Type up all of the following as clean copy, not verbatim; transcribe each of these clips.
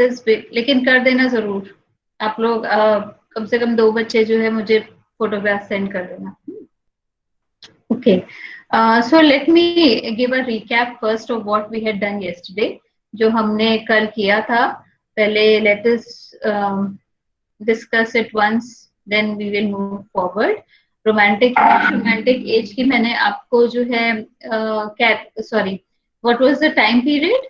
This big, लेकिन कर देना जरूर आप लोग। कम से कम 2 बच्चे जो है मुझे फोटोग्राफ सेंड कर देना। Okay, so let me give a recap first of what we had done yesterday. जो हमने कल किया था, पहले let us discuss it once, then we will move forward. Romantic age की मैंने आपको जो है sorry, what was the time period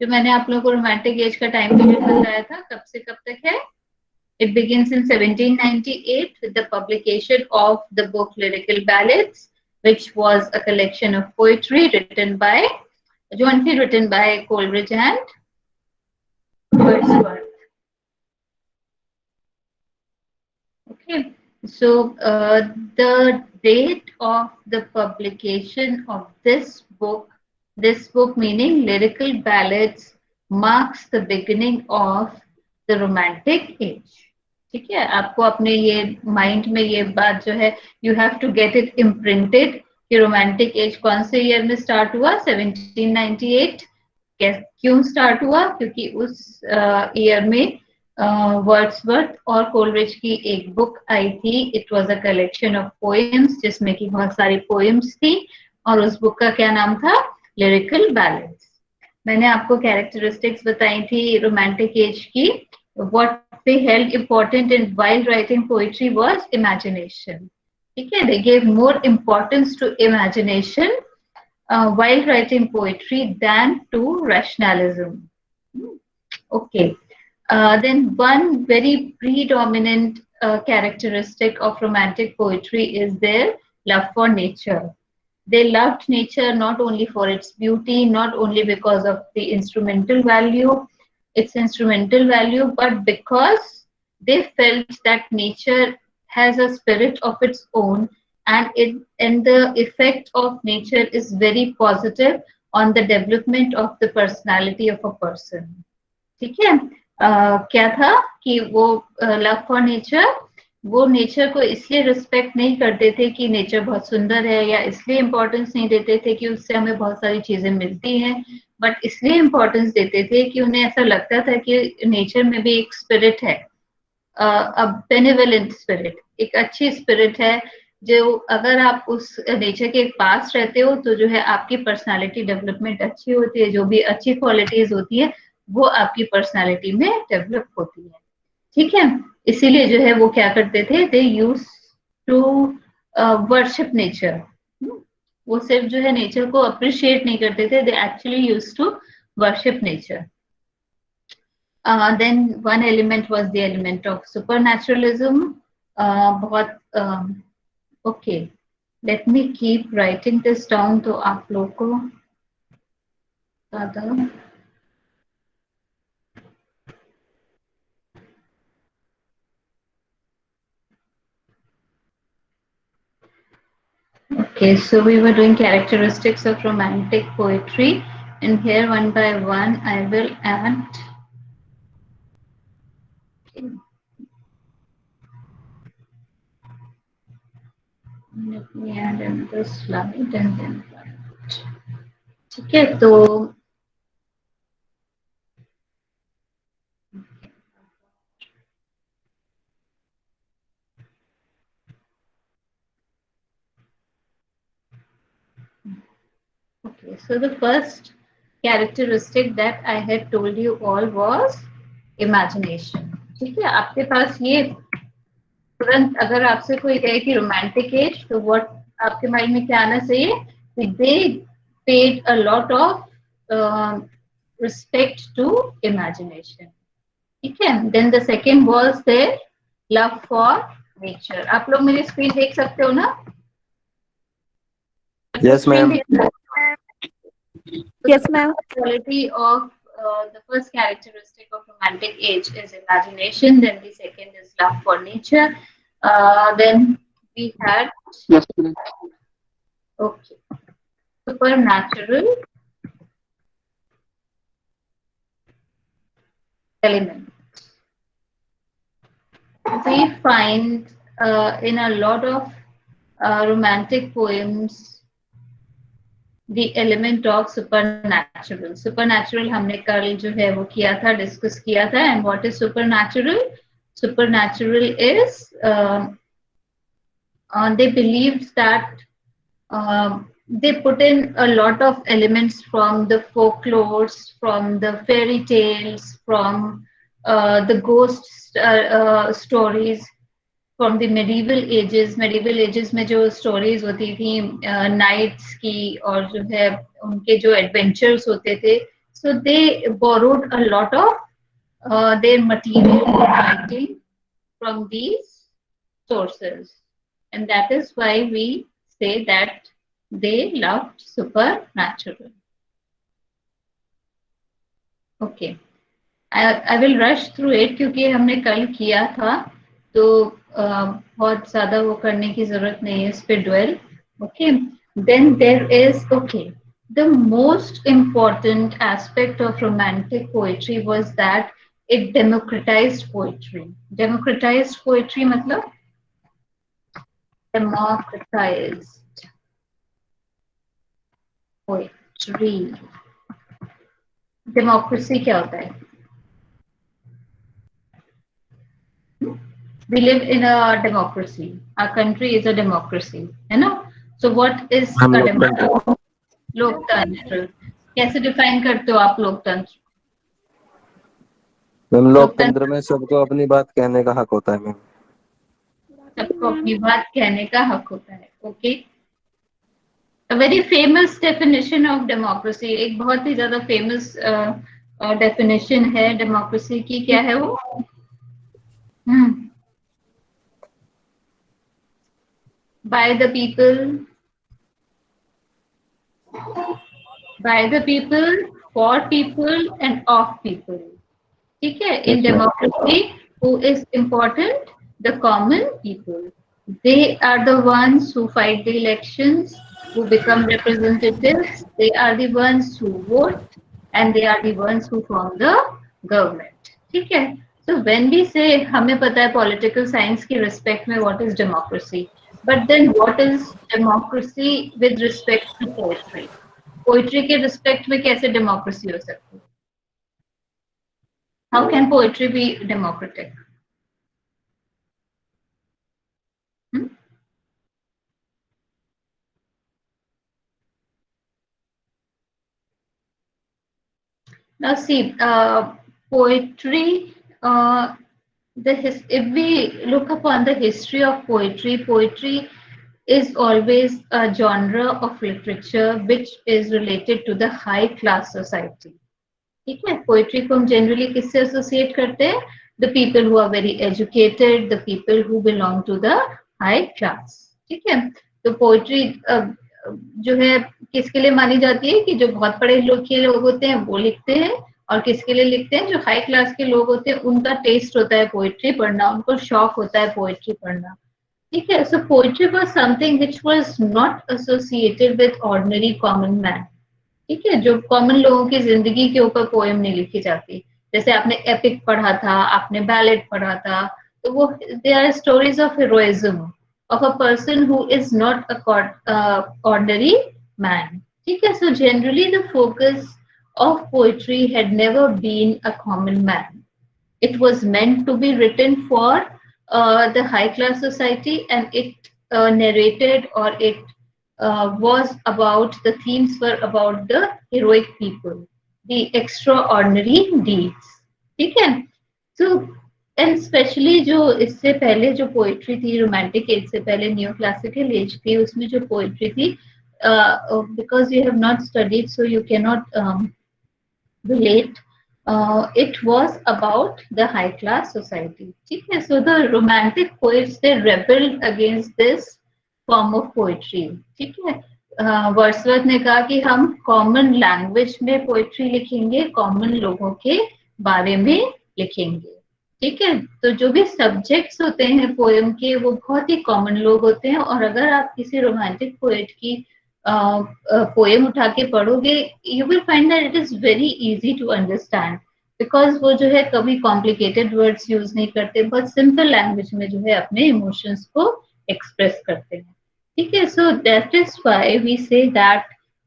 जो मैंने आप लोगों को रोमांटिक एज का टाइम पीरियड बताया था, कब से कब तक है? It begins in 1798 with the publication of the book Lyrical Ballads, which was a collection of poetry jointly written by Coleridge and Wordsworth. Okay, so the date of the publication of this book meaning Lyrical Ballads, marks the beginning of the Romantic age. ठीक है, आपको अपने ये mind में ये बात जो है, you have to get it imprinted कि रोमांटिक एज कौन से ईयर में स्टार्ट हुआ, 1798। क्यों स्टार्ट हुआ? क्योंकि उस ईयर में वर्ड्सवर्थ और कोलरिज की एक बुक आई थी। It was a collection of poems, जिसमें की बहुत सारी पोएम्स थी, और उस बुक का क्या नाम था? Lyrical balance. मैंने आपको कैरेक्टरिस्टिक्स बताई थी रोमांटिक एज की। What they held important in while writing poetry was imagination. ठीक है, they gave more importance to imagination while writing poetry than to rationalism. Okay, then one very predominant characteristic of romantic poetry is their love for nature. They loved nature not only for its beauty, not only because of the instrumental value, but because they felt that nature has a spirit of its own, and the effect of nature is very positive on the development of the personality of a person. ठीक है, क्या था कि वो love for nature, वो nature को इसलिए respect नहीं करते थे कि नेचर बहुत सुंदर है, या इसलिए इम्पोर्टेंस नहीं देते थे कि उससे हमें बहुत सारी चीजें मिलती हैं, बट इसलिए इम्पोर्टेंस देते थे कि उन्हें ऐसा लगता था कि नेचर में भी एक स्पिरिट है, अ बेनेवलेंट स्पिरिट, एक अच्छी स्पिरिट है, जो अगर आप उस नेचर के पास रहते हो तो जो है आपकी पर्सनालिटी डेवलपमेंट अच्छी होती है, जो भी अच्छी क्वालिटीज होती है वो आपकी पर्सनालिटी में डेवलप होती है। ठीक है, इसीलिए जो है वो क्या करते थे, दे यूज टू वर्शिप नेचर। वो सिर्फ जो है नेचर को अप्रिशिएट नहीं करते थे, they actually use to worship nature. Then one element was the element of supernaturalism. बहुत okay, let me keep writing this down तो आप लोग को ज़्यादा Okay, so we were doing characteristics of romantic poetry, and here one by one I will add. Let me add another slide and then. ठीक है, तो okay, so the first characteristic that I had told you all was imagination. ठीक है, आपके पास ये तुरंत अगर आपसे कोई कहे कि रोमांटिक एज, तो व्हाट आपके माइंड में क्या आना चाहिए? They paid a lot of respect to imagination. ठीक है, then the second was their love for nature. आप लोग मेरी स्क्रीन देख सकते हो ना? Yes, ma'am. Yes, ma'am. Quality of the first characteristic of romantic age is imagination. Then the second is love for nature. Then we had okay, supernatural element. We find in a lot of romantic poems the element of supernatural. Supernatural हमने कल जो है वो किया था, discuss किया था. And what is supernatural? Supernatural is they believed that they put in a lot of elements from the folklores, from the fairy tales, from the ghost stories, from the medieval ages में जो stories होती थी knights की और जो है उनके जो adventures होते थे, so they borrowed a lot of their material for writing from these sources, and that is why we say that they loved supernatural. Okay, I will rush through it क्योंकि हमने कल किया था, तो बहुत ज़्यादा वो करने की ज़रूरत नहीं है इस पे dwell. Okay, then there is the most important aspect of romantic poetry was that it democratized poetry. Democratized poetry मतलब democratized poetry. Democracy क्या होता है? We live in a democracy. Our country is a democracy, है ना? So what is हम a लोकतंत्र democracy? लोकतंत्र. कैसे define करते हो आप लोकतंत्र? मैम, लोकतंत्र लोकतंत्र में सबको अपनी बात कहने का हक होता है मैम. सबको अपनी बात कहने का हक होता है. Okay. A very famous definition of democracy. एक बहुत ही ज़्यादा famous definition है democracy की. क्या है वो? By the people, for people, and of people. ठीक है? In Yes, ma'am. democracy, who is important? The common people. They are the ones who fight the elections, who become representatives. They are the ones who vote, and they are the ones who form the government. ठीक है? So when we say हमें पता है political science की respect में what is democracy, but then what is democracy with respect to poetry? Poetry के respect में कैसे democracy हो सकती है? How can poetry be democratic? Hmm? Now see, poetry, if we look upon the history of poetry, poetry is always a genre of literature which is related to the high class society. ठीक है? Poetry को हम generally किससे associate करते हैं? The people who are very educated, the people who belong to the high class. ठीक है? तो पोइट्री जो है किसके लिए मानी जाती है कि जो बहुत पढ़े लोग होते हैं वो लिखते हैं, और किसके लिए लिखते हैं? जो हाई क्लास के लोग होते हैं, उनका टेस्ट होता है पोइट्री पढ़ना, उनको शौक होता है पोइट्री पढ़ना. ठीक है? So poetry was something which was not associated with ordinary common man. ठीक है? जो कॉमन लोगों की जिंदगी के ऊपर पोएम नहीं लिखी जाती. जैसे आपने एपिक पढ़ा था, आपने बैलेट पढ़ा था, तो वो they are stories of heroism of a person who is not a ordinary man. ठीक है? So generally the focus of poetry had never been a common man. It was meant to be written for the high class society, and it narrated, or it was about, the themes were about the heroic people, the extraordinary deeds. ठीक है? So and especially जो इससे पहले जो poetry थी romantic as से पहले, new classical as थी, उसमें जो पोइट्री थी, because you have not studied so you can not relate, it was about the high class society. ठीक है? So the romantic poets, they rebelled against this form of poetry. ठीक है? Wordsworth ने कहा कि हम कॉमन लैंग्वेज में poetry लिखेंगे, कॉमन लोगों के बारे में लिखेंगे. ठीक है? तो जो भी सब्जेक्ट्स होते हैं पोएम के, वो बहुत ही कॉमन लोग होते हैं, और अगर आप किसी रोमांटिक पोएट की पोएम उठा के पढ़ोगे, you will find that it is very easy to understand, because वो जो है कभी कॉम्प्लिकेटेड वर्ड्स यूज नहीं करते, बहुत सिंपल लैंग्वेज में जो है अपने इमोशंस को एक्सप्रेस करते हैं. ठीक है? So that is why we say that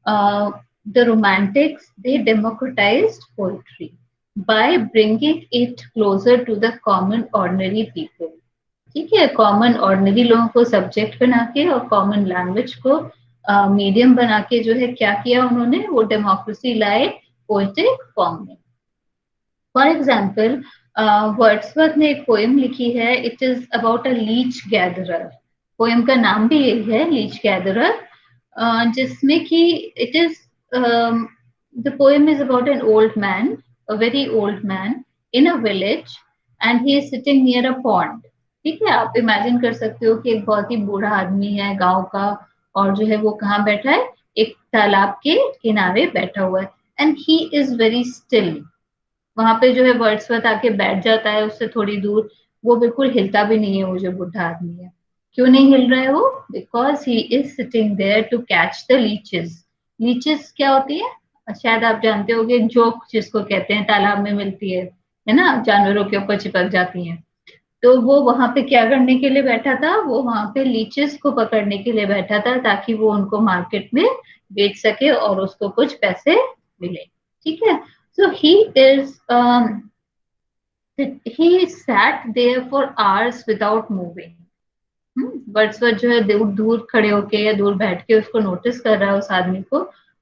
the romantics, they democratized poetry by bringing it closer to the common ordinary people. ठीक है, कॉमन ऑर्डिनरी लोगों को सब्जेक्ट बना के और कॉमन लैंग्वेज को मीडियम बना के जो है क्या किया उन्होंने, वो डेमोक्रेसी लाए पोएटिक फॉर्म में. फॉर एग्जाम्पल, वर्ड्सवर्थ ने एक पोएम लिखी है, it is about a leech gatherer. Poem का नाम भी यही है, लीच गैदरर, जिसमें कि it is the poem is about an old man, a very old man in a village, and he is sitting near a pond. ठीक है, आप इमेजिन कर सकते हो कि एक बहुत ही बूढ़ा आदमी है गांव का, और जो है वो कहाँ बैठा है, एक तालाब के किनारे बैठा हुआ है, and he is very still. वहां पे जो है वर्ड्सवर्थ आके बैठ जाता है उससे थोड़ी दूर, वो बिल्कुल हिलता भी नहीं है, वो जो बुढ़ा आदमी है. क्यों नहीं हिल रहा है वो? Because he is sitting there to catch the leeches. Leeches क्या होती है, शायद आप जानते होंगे, जोक जिसको कहते हैं, तालाब में मिलती है ना, जानवरों के ऊपर चिपक जाती हैं. तो वो वहां पे क्या करने के लिए बैठा था, वो वहां पे लीचेस को पकड़ने के लिए बैठा था, ताकि वो उनको मार्केट में बेच सके और उसको कुछ पैसे मिले. ठीक है, so he sat there for hours without moving. Wordsworth जो है दूर दूर खड़े होके या दूर बैठ के उसको नोटिस कर रहा है उस आदमी को,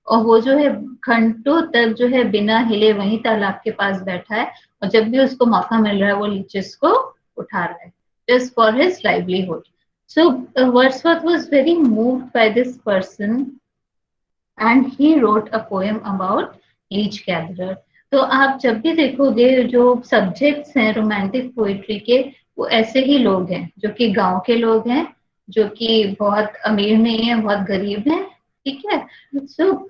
और वो जो है घंटों तक जो है बिना हिले वहीं तालाब के पास बैठा है, और जब भी उसको मौका मिल रहा है वो लीचेस को उठा रहा है, just for his livelihood. So Wordsworth was very moved by this person and he wrote a poem about leech gatherer. तो आप जब भी देखोगे जो सब्जेक्ट्स हैं रोमांटिक पोइट्री के, वो ऐसे ही लोग हैं जो कि गांव के लोग हैं, जो कि बहुत अमीर नहीं है, बहुत गरीब हैं. ठीक है, सो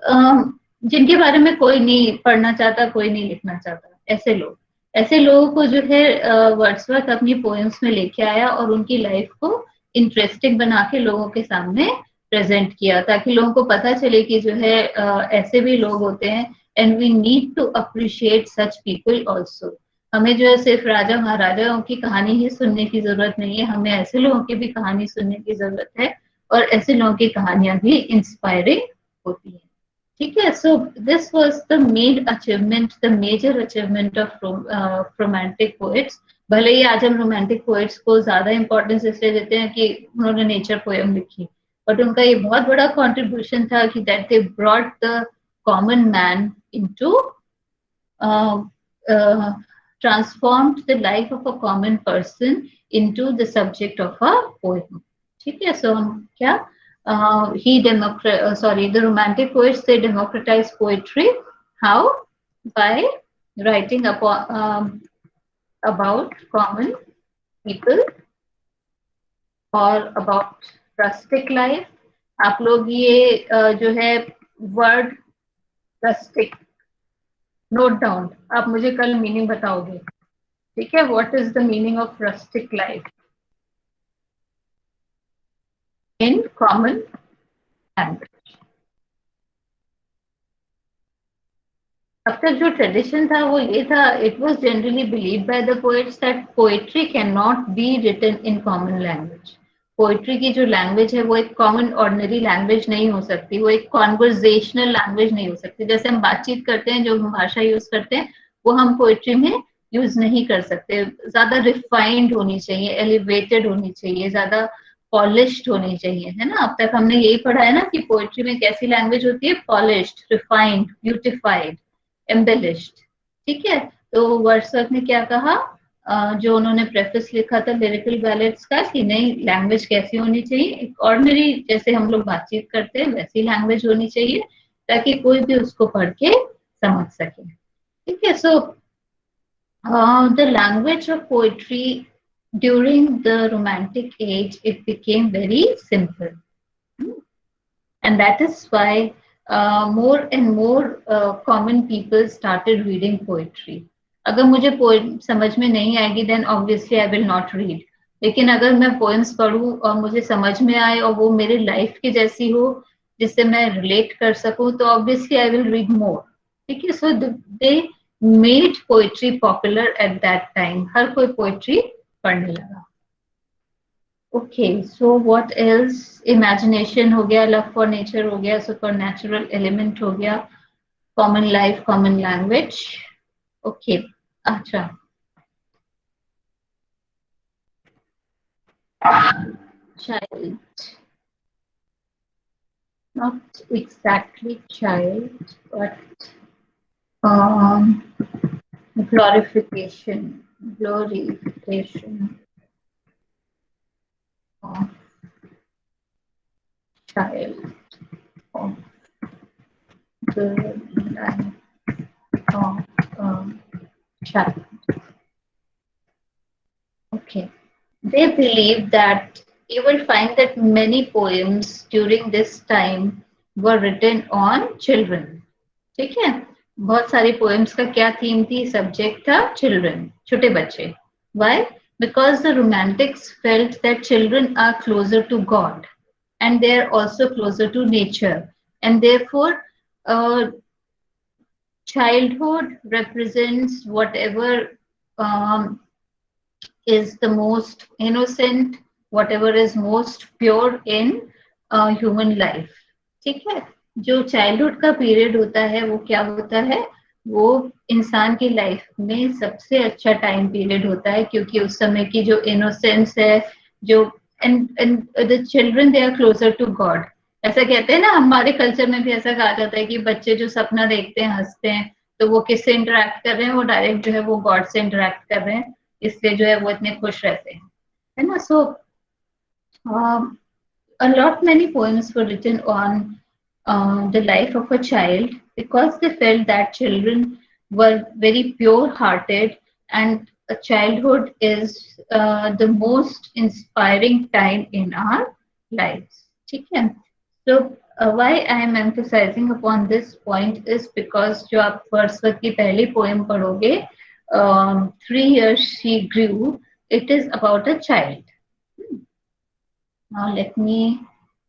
जिनके बारे में कोई नहीं पढ़ना चाहता, कोई नहीं लिखना चाहता, ऐसे लोग, ऐसे लोगों को जो है वर्ड्सवर्थ अपनी पोएम्स में लेके आया और उनकी लाइफ को इंटरेस्टिंग बना के लोगों के सामने प्रेजेंट किया, ताकि लोगों को पता चले कि जो है ऐसे भी लोग होते हैं, and we need to appreciate such people also. हमें जो है सिर्फ राजा महाराजाओं की कहानी ही सुनने की जरूरत नहीं है, हमें ऐसे लोगों की भी कहानी सुनने की जरूरत है, और ऐसे लोगों की कहानियां भी इंस्पायरिंग होती हैं. ठीक है, so this was the main achievement, the major achievement of romantic poets. भले ही आज हम रोमांटिक पोएट्स को ज्यादा इंपॉर्टेंस इसलिए देते हैं कि उन्होंने नेचर पोएम लिखी, बट उनका ये बहुत बड़ा कंट्रीब्यूशन था कि that they brought the common man into, transformed the life of a common person into the subject of a poem. ठीक है, so क्या the romantic poets, they democratized poetry. How? By writing about common people or about rustic life. आप लोग ये जो है word rustic note down, आप मुझे कल मीनिंग बताओगे. ठीक है, what is the meaning of rustic life in common language. अब तक जो ट्रेडिशन था वो ये था, it was generally believed by the poets that poetry can not be written in common language. Poetry की जो लैंग्वेज है वो एक कॉमन ऑर्डिनरी लैंग्वेज नहीं हो सकती, वो एक कॉन्वर्जेशनल लैंग्वेज नहीं हो सकती. जैसे हम बातचीत करते हैं, जो हम भाषा यूज करते हैं, वो हम पोएट्री में यूज नहीं कर सकते. ज्यादा रिफाइंड होनी चाहिए, एलिवेटेड होनी चाहिए, ज्यादा पॉलिश्ड होनी चाहिए, है ना. अब तक हमने यही पढ़ा है ना कि पोएट्री में कैसी लैंग्वेज होती है, पॉलिश्ड, रिफाइंड, ब्यूटिफाइड, एम्बेलिश्ड. ठीक है, तो वर्ड्सवर्थ ने क्या कहा, जो उन्होंने प्रेफेस लिखा था लिरिकल बैलेट्स का, कि नई लैंग्वेज कैसी होनी चाहिए, एक ऑर्डिनरी जैसे हम लोग बातचीत करते हैं वैसी लैंग्वेज होनी चाहिए, ताकि कोई भी उसको पढ़ के समझ सके. ठीक है, so the language of poetry during the romantic as, it became very simple, and that is why more and more common people started reading poetry. अगर मुझे पोएम समझ में नहीं आएगी, then obviously I will not read. लेकिन अगर मैं poems पढूं और मुझे समझ में आए और वो मेरे लाइफ की जैसी हो, जिससे मैं रिलेट कर सकूं, तो obviously I will read more. ठीक है, so they made poetry popular at that time. हर कोई पोएट्री पढ़ने लगा. Okay, so what else? Imagination हो गया, लव फॉर नेचर हो गया, सुपर नेचुरल एलिमेंट हो गया, common life, common language. Okay, अच्छा, child, not exactly child, but um, glorification, glorification of child, of the life of child. Okay. They believe that you will find that many poems during this time were written on children. ठीक है, बहुत सारी poems का क्या theme थी, subject था children, छोटे बच्चे. Why? Because the romantics felt that children are closer to God and they are also closer to nature, and therefore uh, childhood represents whatever um, is the most innocent, whatever is most pure in human life. ठीक है, जो childhood का period होता है वो क्या होता है, वो इंसान की लाइफ में सबसे अच्छा टाइम पीरियड होता है, क्योंकि उस समय की जो इनोसेंस है, जो and the children they are closer to God. ऐसा कहते हैं ना, हमारे कल्चर में भी ऐसा कहा जाता है कि बच्चे जो सपना देखते हैं, हंसते हैं, तो वो किससे इंटरेक्ट कर रहे हैं, वो डायरेक्ट जो है वो गॉड से इंटरेक्ट कर रहे हैं, इसलिए जो है वो इतने खुश रहते हैं, है ना. सो a lot many poems were written on the life of a child because they felt that children were very pure hearted, and a childhood is the most inspiring time in our lives. Okay? So why I am emphasizing upon this point is because जो आप वर्dsworth की पहली poem पढ़ोगे, 3 years she grew, it is about a child. Now let me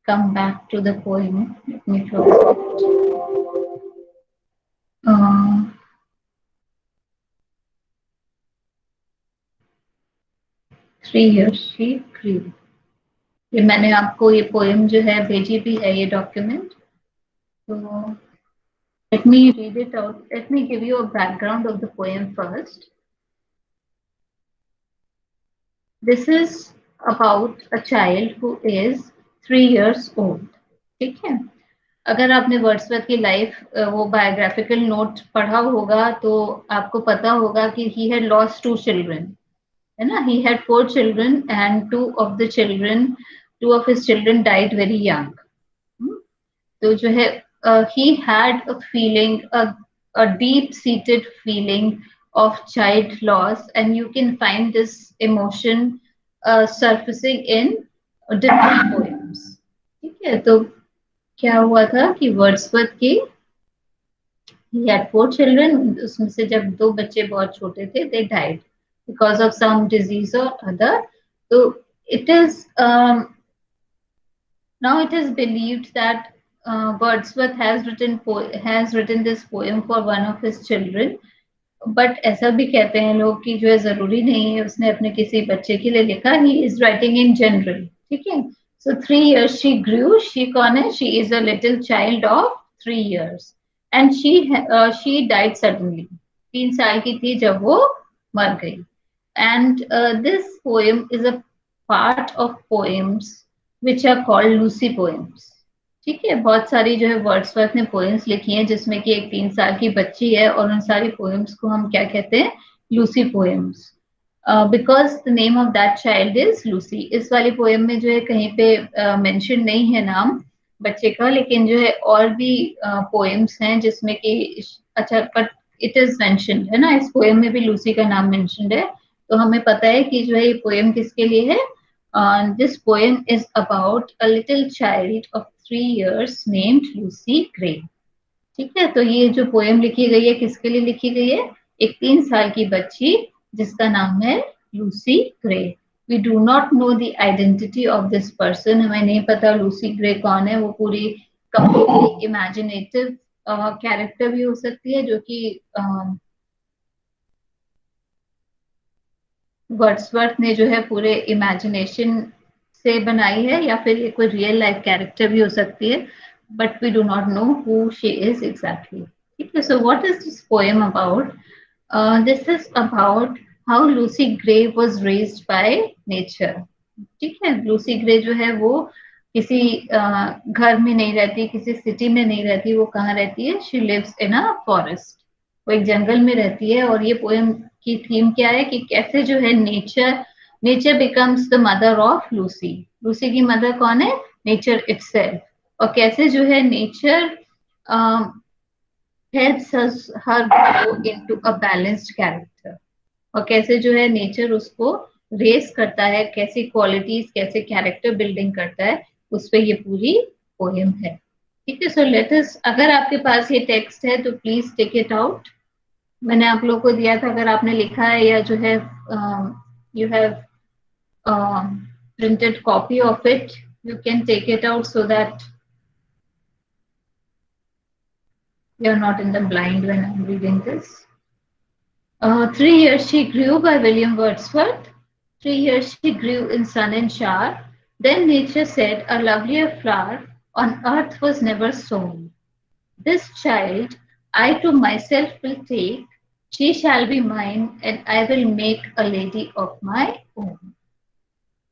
come back to the poem. Let me close it. 3 years she grew. ये मैंने आपको ये poem जो है भेजी भी है, ये डॉक्यूमेंट. तो let me read it out. Let me give you a background of the poem first. This is about a child who is 3 years old. ठीक है, अगर आपने वर्ड्सवर्थ की लाइफ वो बायोग्राफिकल नोट पढ़ा होगा तो आपको पता होगा कि ही हैड लॉस्ट 2 चिल्ड्रन, है ना. He had 4 children and two of his children died very young. तो जो है he had a feeling, a deep seated feeling of child loss, and you can find this emotion surfacing in different poems. ठीक है, तो क्या हुआ था कि वर्ड्सवर्थ की he had 4 children, उसमें से जब 2 बच्चे बहुत छोटे थे, they died because of some disease or other. So it is now it is believed that Wordsworth has written this poem for one of his children. But ऐसा भी कहते हैं लोग कि जो है जरूरी नहीं है उसने अपने किसी बच्चे के लिए लिखा, he is writing in general. ठीक है, सो 3 years she grew, she कौन है, she is a little child of 3 years and she died suddenly. 3 साल की थी जब वो मर गई. And this poem is a part of poems which are called Lucy poems. ठीक है, बहुत सारी जो है वर्ड्सवर्थ ने पोएम्स लिखी हैं जिसमें कि एक 3 साल की बच्ची है, और उन सारी पोएम्स को हम क्या कहते हैं, Lucy poems, because the name of that child is Lucy. इस वाली पोएम में जो है कहीं पे मेंशन नहीं है नाम बच्चे का, लेकिन जो है और भी पोएम्स हैं जिसमें कि अच्छा, बट इट इज मेंशन्ड, है ना, इस पोएम में भी लूसी का नाम मेंशन्ड है, तो हमें पता है कि जो है ये पोएम किसके लिए है. This poem is about a little child of 3 years named Lucy Gray. ठीक है, तो ये जो पोएम लिखी गई है किसके लिए लिखी गई है, एक 3 साल की बच्ची जिसका नाम है Lucy Grey. We do not know the identity of this person, हमें नहीं पता लूसी ग्रे कौन है. वो पूरी कंप्लीटली इमेजिनेटिव कैरेक्टर भी हो सकती है, जो कि वर्ड्सवर्थ ने जो है पूरे इमेजिनेशन से बनाई है या फिर ये कोई रियल लाइफ कैरेक्टर भी हो सकती है, but we do not know who she is exactly. ठीक है, so what is this poem about? This is about how Lucy Grey was raised by nature. ठीक है, लूसी ग्रे जो है वो किसी घर में नहीं रहती, किसी सिटी में नहीं रहती, वो कहाँ रहती है? She lives in a forest. वो एक जंगल में रहती है. और ये पोएम की थीम क्या है कि कैसे जो है nature becomes the mother of Lucy. Lucy की मदर कौन है? Nature itself. और कैसे जो है nature helps her grow into a balanced character. और कैसे जो है नेचर उसको रेस करता है, कैसी क्वालिटीज, कैसे कैरेक्टर बिल्डिंग करता है, उस पे ये पूरी पोएम है. ठीक है, सो लेट अस, अगर आपके पास ये टेक्स्ट है तो प्लीज टेक इट आउट. मैंने आप लोगों को दिया था, अगर आपने लिखा है या जो है you have printed copy of it, you can take it out so that you're not in the blind when I'm reading this. 3 Years She Grew by William Wordsworth. 3 years she grew in sun and shower. Then nature said, a lovelier flower on earth was never sown. This child I to myself will take. She shall be mine, and I will make a lady of my own.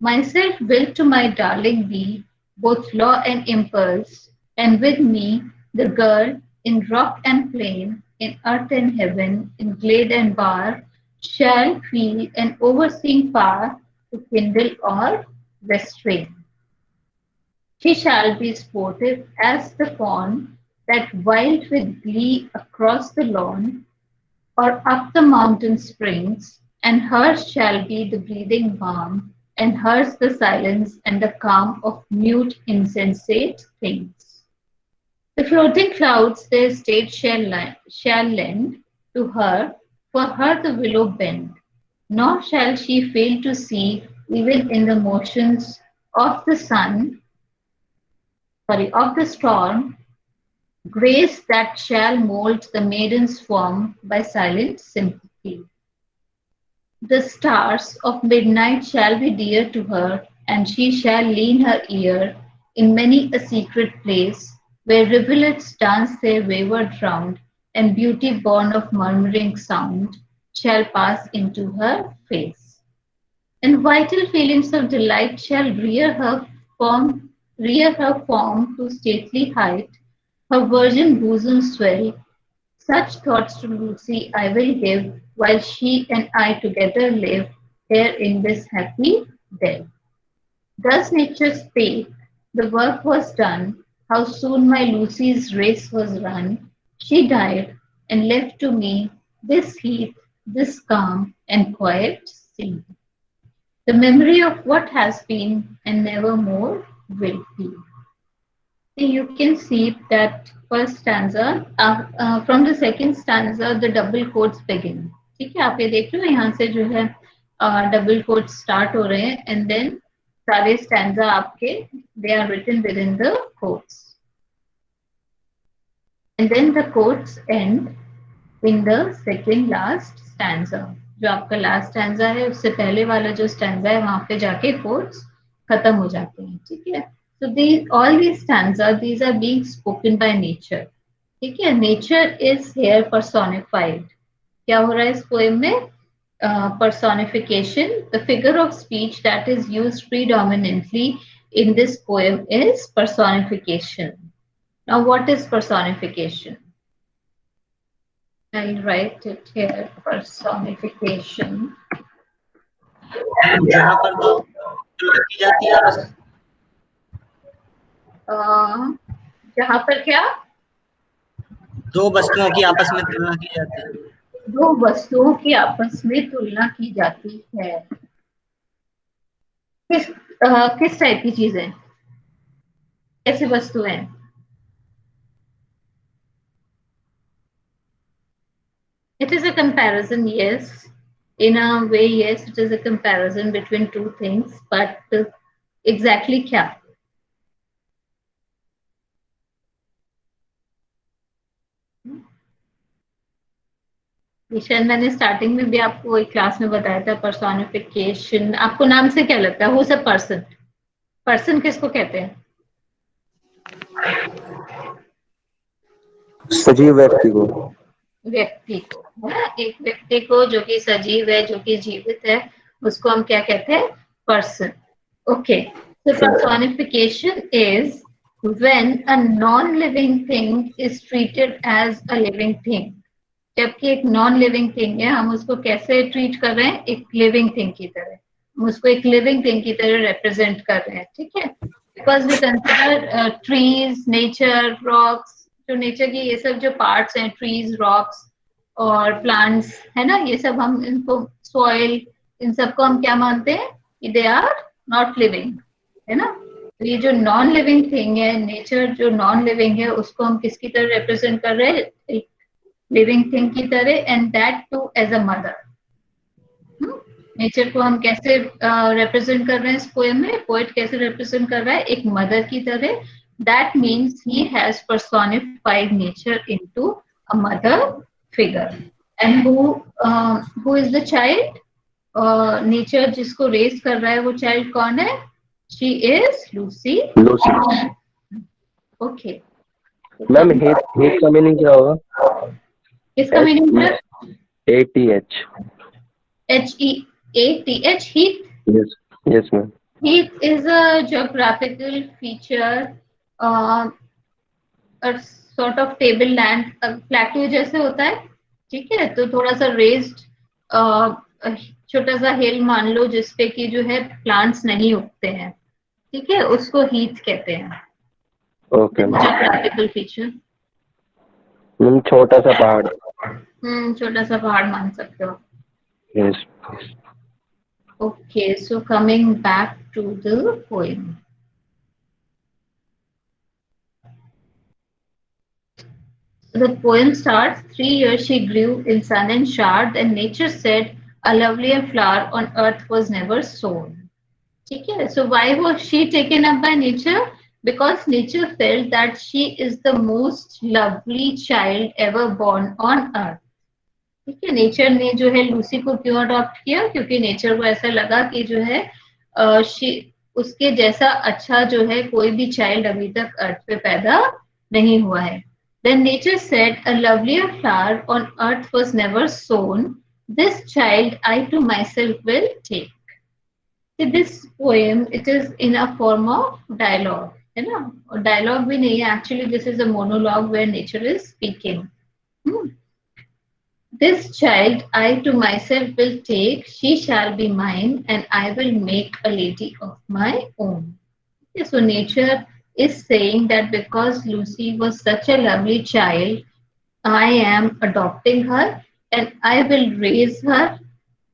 Myself will to my darling be, both law and impulse, and with me the girl in rock and plain, in earth and heaven, in glade and bar, shall feel an overseeing power to kindle or restrain. She shall be sportive as the fawn that wild with glee across the lawn, or up the mountain springs, and hers shall be the breathing balm, and hers the silence and the calm of mute insensate things. The floating clouds their state shall lend to her, for her the willow bend, nor shall she fail to see, even in the motions of the of the storm, grace that shall mold the maiden's form by silent sympathy. The stars of midnight shall be dear to her, and she shall lean her ear in many a secret place, where rivulets dance their wayward round, and beauty born of murmuring sound shall pass into her face. And vital feelings of delight shall rear her form to stately height, her virgin bosom swell. Such thoughts to Lucy I will give, while she and I together live here in this happy day. Thus nature spake, the work was done, how soon my Lucy's race was run. She died, and left to me this heath, this calm and quiet sea, the memory of what has been and never more will be. You can see that first stanza, from the second stanza, the double quotes begin. ठीक है, आप ये देख रहे हो, यहाँ से जो है double quotes start हो रहे हैं, and then सारे stanza आपके they are written within the quotes, and then the quotes end in the second last stanza. जो आपका लास्ट स्टैंजा है उससे पहले वाला जो स्टैंजा है वहां पे जाके कोट्स खत्म हो जाते हैं. ठीक है, so these all these stanza, these are being spoken by nature. ठीक है, nature is here personified. क्या हो रहा है इस पोएम में? Personification. The figure of speech that is used predominantly in this poem is personification. Now what is personification? I'll write it here, personification. जहाँ पर दो तुलना की जाती है आपस में, जहाँ पर क्या? दो वस्तुओं की आपस में तुलना की जाती है. दो वस्तुओं की आपस में तुलना की जाती है. किस टाइप की चीजें, कैसे वस्तुएं? It is a comparison, yes. In a way, yes, it is a comparison between two things, but exactly क्या? शायद मैंने स्टार्टिंग में भी आपको एक क्लास में बताया था पर्सोनिफिकेशन. आपको नाम से क्या लगता है? Who is a person? Person किसको कहते हैं? सजीव व्यक्ति को। व्यक्ति को, है ना? एक व्यक्ति को जो कि सजीव है, जो कि जीवित है, उसको हम क्या कहते हैं? Person. Okay, so personification is when a non-living thing is treated as a living thing. जबकि एक नॉन लिविंग थिंग है, हम उसको कैसे ट्रीट कर रहे हैं? एक लिविंग थिंग की तरह। हम उसको एक लिविंग थिंग की तरह रिप्रेजेंट कर रहे हैं, ठीक है? Because we consider trees, nature, rocks, जो नेचर की ये सब जो पार्ट्स हैं, ट्रीज, रॉक्स और प्लांट्स, है ना, ये सब हम इनको, सॉइल, इन सबको हम क्या मानते हैं? दे आर नॉट लिविंग, है ना? तो ये जो नॉन लिविंग थिंग है, नेचर जो नॉन लिविंग है, उसको हम किसकी तरह रिप्रेजेंट कर रहे हैं? एक लिविंग थिंग की तरह, and that too as a mother. Nature को हम कैसे रिप्रेजेंट कर रहे हैं इस पोएम में? पोएट कैसे रिप्रेजेंट कर रहा है? एक मदर की तरह। That means he has personified nature into a mother figure. And who is the child? Nature जिसको रेज कर रहा है, वो चाइल्ड कौन है? She is Lucy. Lucy. Okay ma'am hate hate का मीनिंग क्या होगा? इसका मीनिंग है ATH। HEATH, heath. Yes yes ma'am. Heath is a geographical feature, a sort of table land, plateau जैसे होता है, ठीक है? तो थोड़ा सा रेज्ड छोटा सा हिल मान लो, जिसपे की जो है प्लांट्स नहीं उगते हैं, ठीक है? उसको हीथ कहते हैं। Okay ma'am. geographical feature। छोटा सा पहाड़। छोटा सा पहाड़ मान सकते हो। Yes. Okay, so coming back to the poem. The poem starts, 3 years she grew in sun and shard, and nature said, a lovelier flower on earth was never sown. ठीक है? So why was she taken up by nature? Because nature felt that she is the most lovely child ever born on earth. ठीक है? Nature ने जो है Lucy को क्यों adopt किया? क्योंकि नेचर को ऐसा लगा कि जो है उसके जैसा अच्छा जो है कोई भी चाइल्ड अभी तक अर्थ पे पैदा नहीं हुआ है। Then nature said, a lovelier flower on earth was never sown. This child I to myself will take. See, this poem, it is in a form of dialogue, है ना? और dialogue भी नहीं है, actually this is a monologue where nature is speaking. This child I to myself will take, she shall be mine, and I will make a lady of my own. Okay, so nature is saying that because Lucy was such a lovely child, I am adopting her and I will raise her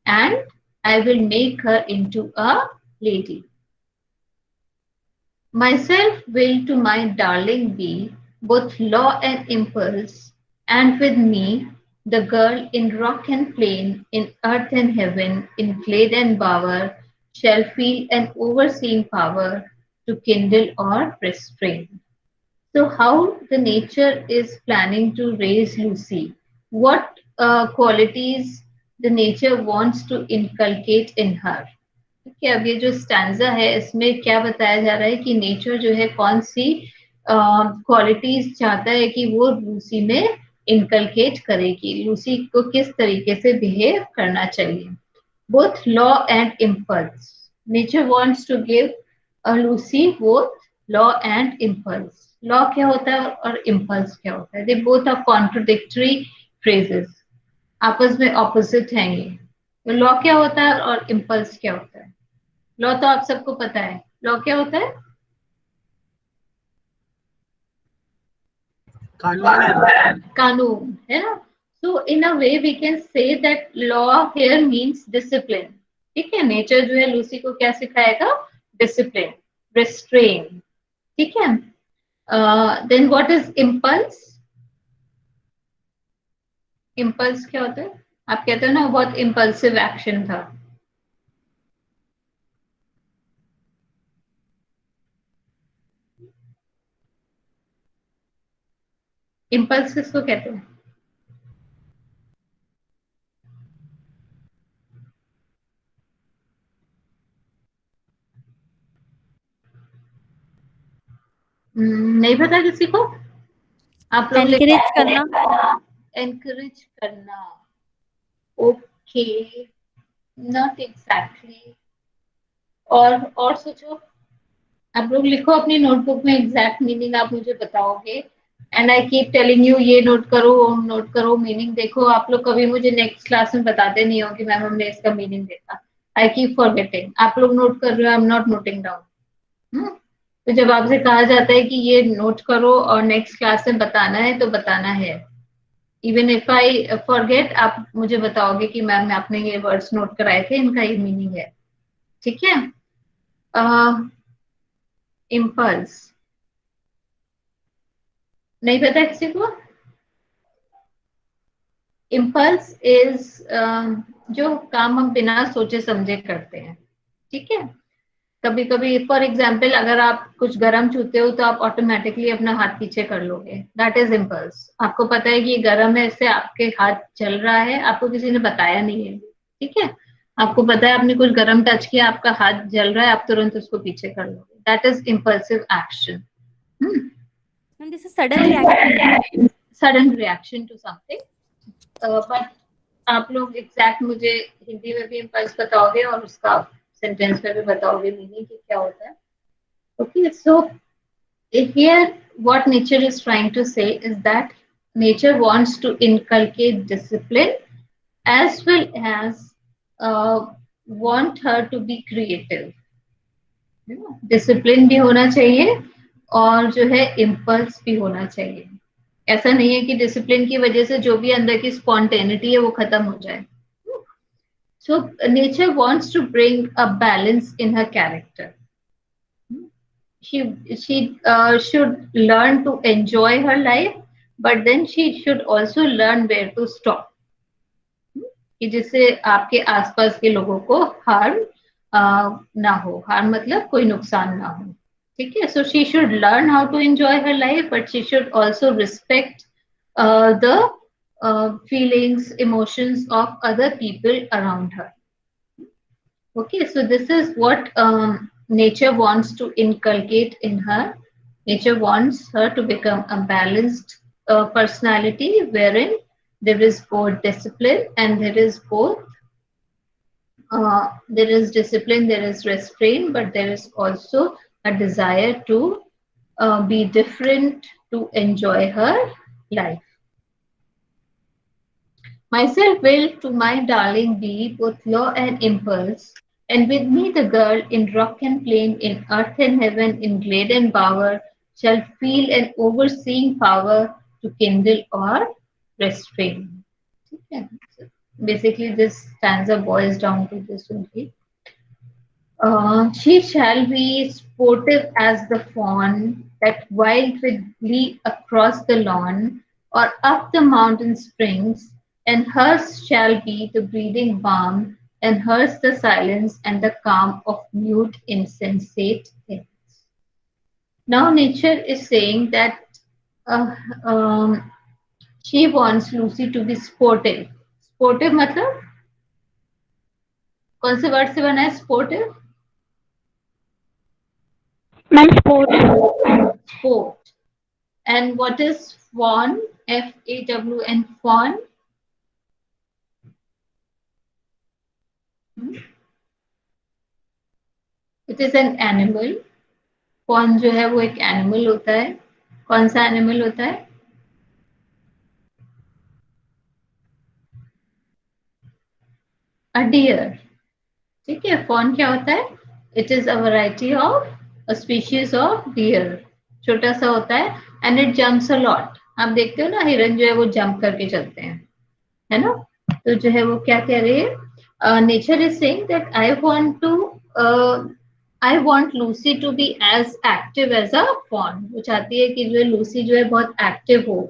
and I will make her into a lady. Myself will to my darling be both law and impulse, and with me the girl in rock and plain, in earth and heaven, in glade and bower, shall feel an overseeing power to kindle or restrain. So, how the nature is planning to raise Lucy? What qualities the nature wants to inculcate in her? ठीक है, अब ये जो stanza है, इसमें क्या बताया जा रहा है कि नेचर जो है कौन सी क्वालिटीज चाहता है कि वो लूसी में इनकलकेट करेगी, लूसी को किस तरीके से बिहेव करना चाहिए। Both law and impulse, nature wants to give a Lucy both law and impulse. Law क्या होता है और इम्पल्स क्या होता है? They both are contradictory phrases, आपस में ऑपोजिट हैं ये। तो लॉ क्या होता है और इम्पल्स क्या होता है? लॉ तो आप सबको पता है, लॉ क्या होता है? कानून। कानून, है ना? So in a way we can say that law here means discipline. ठीक है, नेचर जो है लूसी को क्या सिखाएगा? Discipline, restrain. ठीक है, then what is impulse? Impulse क्या होता है? आप कहते हो ना बहुत इम्पल्सिव एक्शन था। इम्पल्स किसको कहते हैं? नहीं पता किसी को? आप लोग एनकरेज करना। एनकरेज करना, ओके, नॉट एग्जैक्टली। और सोचो, आप लोग लिखो अपनी नोटबुक में एग्जैक्ट मीनिंग, आप मुझे बताओगे। And I keep telling you ये नोट करो वो नोट करो, मीनिंग देखो। आप लोग कभी मुझे नेक्स्ट क्लास में बताते नहीं हो कि मैम हमने इसका मीनिंग देखा। I keep forgetting. आप लोग नोट कर रहे हो, I am not noting down. तो जब आपसे कहा जाता है कि ये नोट करो और नेक्स्ट क्लास में बताना है, तो बताना है। इवन इफ आई फॉरगेट, आप मुझे बताओगे कि मैम आपने ये वर्ड्स नोट कराए थे, इनका ये मीनिंग है। ठीक है। इम्पल्स, नहीं पता किसी को? इम्पल्स इज जो काम हम बिना सोचे समझे करते हैं। ठीक है। कभी कभी फॉर एग्जाम्पल, अगर आप कुछ गरम छूते हो तो आप ऑटोमेटिकली अपना हाथ पीछे कर लोगे, दैट इज इम्पल्स। आपको पता है कि ये गरम है, इससे आपके हाथ जल रहा है, आपको किसी ने बताया नहीं है। ठीक है। आपको पता है आपने कुछ गरम टच किया, आपका हाथ जल रहा है, आप तुरंत उसको पीछे कर लोगे, that is impulsive action. This is sudden reaction. Sudden reaction to something. But आप लोग एग्जैक्ट मुझे हिंदी में भी इम्पल्स बताओगे और उसका सेंटेंस में भी बताओगे मीनिंग कि क्या होता है। Okay, so here what nature is trying to say is that nature wants to inculcate discipline as well as want her to be creative. Discipline भी होना चाहिए और जो है इम्पल्स भी होना चाहिए। ऐसा नहीं है कि डिसिप्लिन की वजह से जो भी अंदर की स्पॉन्टेनिटी है वो खत्म हो जाए। So nature wants to bring a balance in her character. she should learn to enjoy her life, but then she should also learn where to stop, कि जिससे आपके आसपास के लोगों को हार्म ना हो। हार्म मतलब कोई नुकसान ना हो। ठीक है। So she should learn how to enjoy her life, but she should also respect the feelings, emotions of other people around her. Okay, so this is what nature wants to inculcate in her. Nature wants her to become a balanced personality wherein there is both discipline and there is both there is discipline, there is restraint, but there is also a desire to be different, to enjoy her life. Myself will to my darling be both law and impulse, and with me the girl in rock and plain, in earth and heaven, in glade and bower, shall feel an overseeing power to kindle or restrain. Okay. So basically, this stanza boils down to this only. She shall be sportive as the fawn that wild with glee across the lawn or up the mountain springs, and hers shall be the breathing balm, and hers the silence and the calm of mute insensate things. Now nature is saying that uh, um, she wants Lucy to be sportive. Sportive मतलब कौन से word से बना है sportive? Ma'am sport. Sport. And what is fawn? Fawn, fawn? It is an animal. Fawn जो है वो एक एनिमल होता है। कौन सा एनिमल होता है? अ डियर। ठीक है। फॉन क्या होता है? It is a variety of a species of dear. छोटा सा होता है and it jumps a lot. आप देखते हो ना, हिरन जो है वो जंप करके चलते हैं, है ना? तो जो है वो क्या कह रही है? Nature is saying that I want Lucy to be as active as a fawn. वो चाहती है कि जो है लूसी जो है बहुत एक्टिव हो।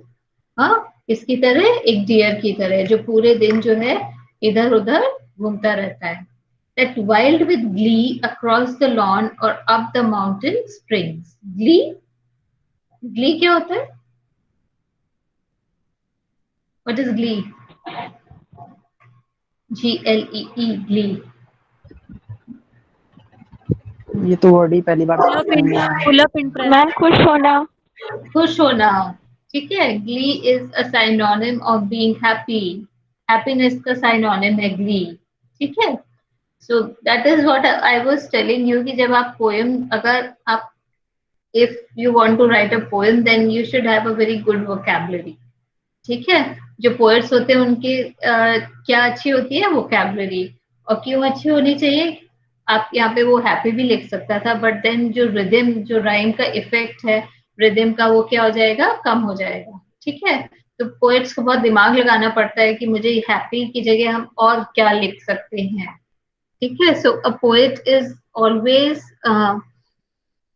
हाँ, इसकी तरह, एक डियर की तरह जो पूरे दिन जो है इधर उधर घूमता रहता है। That wild with glee across the lawn or up the mountain springs. Glee, glee क्या होता है? What is glee? Glee, glee. ये तो वर्ड ही पहली बार Full of सुन रहे हैं। full of interest. मैम खुश होना। खुश होना, ठीक है। glee is a synonym of being happy. happiness का synonym है glee, ठीक है। so that is what I was telling you कि जब आप poem, अगर आप if you want to write a poem then you should have a very good vocabulary, ठीक है। जो पोएट्स होते हैं उनकी क्या अच्छी होती है वोकैबुलरी, और क्यों अच्छी होनी चाहिए। आप यहाँ पे वो हैप्पी भी लिख सकता था, बट देन जो रिदम, जो राइम का इफेक्ट है रिदम का, वो क्या हो जाएगा, कम हो जाएगा, ठीक है। तो पोएट्स को बहुत दिमाग लगाना पड़ता है कि मुझे हैप्पी की जगह हम और क्या लिख सकते हैं, ठीक है। So a poet is always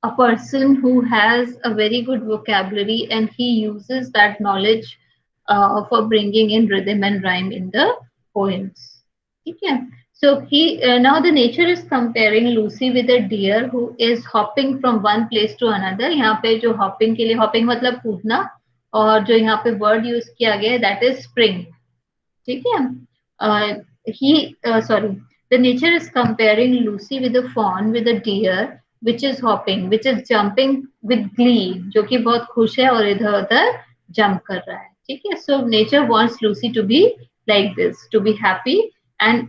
a person who has a very good vocabulary and he uses that knowledge for bringing in rhythm and rhyme in the poems. Okay. So now the nature is comparing Lucy with a deer who is hopping from one place to another. यहाँ पे जो hopping के लिए, hopping मतलब कूदना, और जो यहाँ पे word use किया गया है that is spring. ठीक है। The nature is comparing Lucy with a fawn with a deer which is hopping, which is jumping with glee, जो कि बहुत खुश है और इधर उधर जंप कर रहा है, ठीक है। So nature wants Lucy to be like this, to be happy, and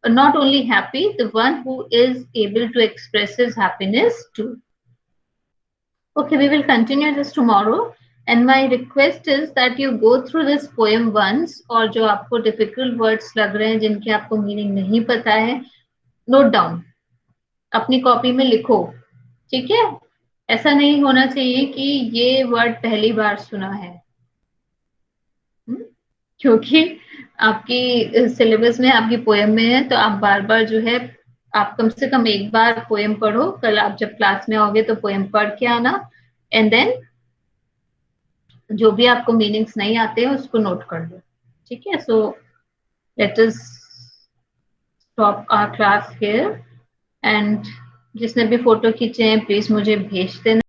not only happy, the one who is able to express his happiness too. Okay, we will continue this tomorrow. And my request is that you go through this poem once, और जो आपको difficult words लग रहे हैं, जिनके आपको meaning नहीं पता है, note down, अपनी कॉपी में लिखो, ठीक है। ऐसा नहीं होना चाहिए कि ये वर्ड पहली बार सुना है, क्योंकि आपकी सिलेबस में, आपकी पोएम में है, तो आप बार बार जो है, आप कम से कम एक बार पोएम पढ़ो। कल आप जब क्लास में आओगे तो पोएम पढ़ के आना, एंड देन जो भी आपको मीनिंग्स नहीं आते हैं उसको नोट कर लो, ठीक है। So let us stop our class here, and जिसने भी फोटो खींचे हैं प्लीज मुझे भेज देना।